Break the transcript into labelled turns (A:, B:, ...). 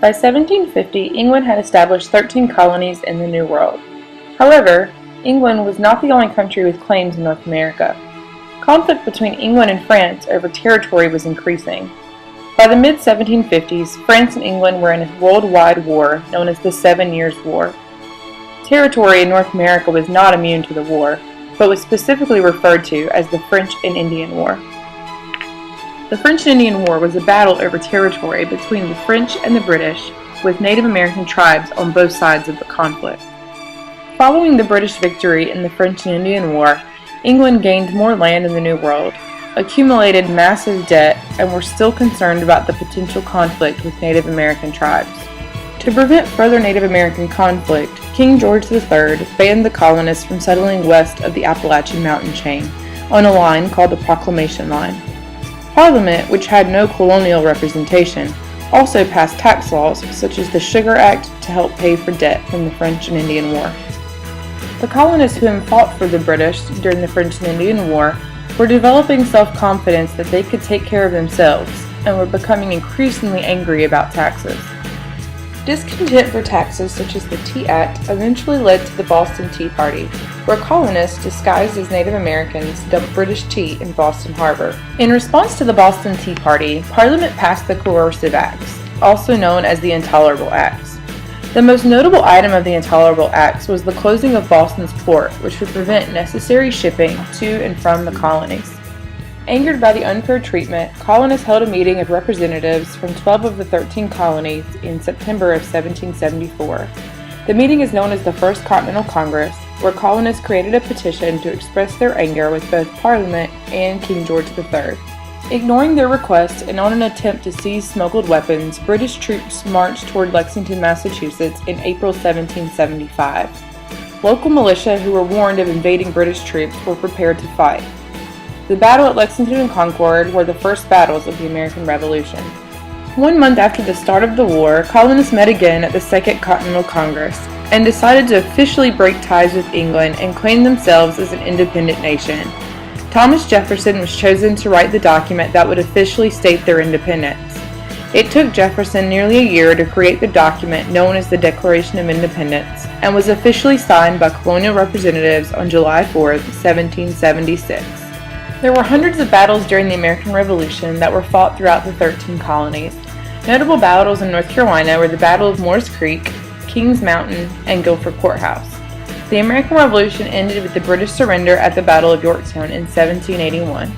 A: By 1750, England had established 13 colonies in the New World. However, England was not the only country with claims in North America. Conflict between England and France over territory was increasing. By the mid-1750s, France and England were in a worldwide war known as the 7 Years' War. Territory in North America was not immune to the war, but was specifically referred to as the French and Indian War. The French and Indian War was a battle over territory between the French and the British, with Native American tribes on both sides of the conflict. Following the British victory in the French and Indian War, England gained more land in the New World, accumulated massive debt, and were still concerned about the potential conflict with Native American tribes. To prevent further Native American conflict, King George III banned the colonists from settling west of the Appalachian Mountain chain, on a line called the Proclamation Line. Parliament, which had no colonial representation, also passed tax laws such as the Sugar Act to help pay for debt from the French and Indian War. The colonists who had fought for the British during the French and Indian War were developing self-confidence that they could take care of themselves and were becoming increasingly angry about taxes. Discontent for taxes such as the Tea Act eventually led to the Boston Tea Party, where colonists disguised as Native Americans dumped British tea in Boston Harbor. In response to the Boston Tea Party, Parliament passed the Coercive Acts, also known as the Intolerable Acts. The most notable item of the Intolerable Acts was the closing of Boston's port, which would prevent necessary shipping to and from the colonies. Angered by the unfair treatment, colonists held a meeting of representatives from 12 of the 13 colonies in September of 1774. The meeting is known as the First Continental Congress, where colonists created a petition to express their anger with both Parliament and King George III. Ignoring their request and on an attempt to seize smuggled weapons, British troops marched toward Lexington, Massachusetts in April 1775. Local militia who were warned of invading British troops were prepared to fight. The battle at Lexington and Concord were the first battles of the American Revolution. 1 month after the start of the war, colonists met again at the Second Continental Congress and decided to officially break ties with England and claim themselves as an independent nation. Thomas Jefferson was chosen to write the document that would officially state their independence. It took Jefferson nearly a year to create the document known as the Declaration of Independence and was officially signed by colonial representatives on July 4, 1776. There were hundreds of battles during the American Revolution that were fought throughout the 13 colonies. Notable battles in North Carolina were the Battle of Moores Creek, Kings Mountain, and Guilford Courthouse. The American Revolution ended with the British surrender at the Battle of Yorktown in 1781.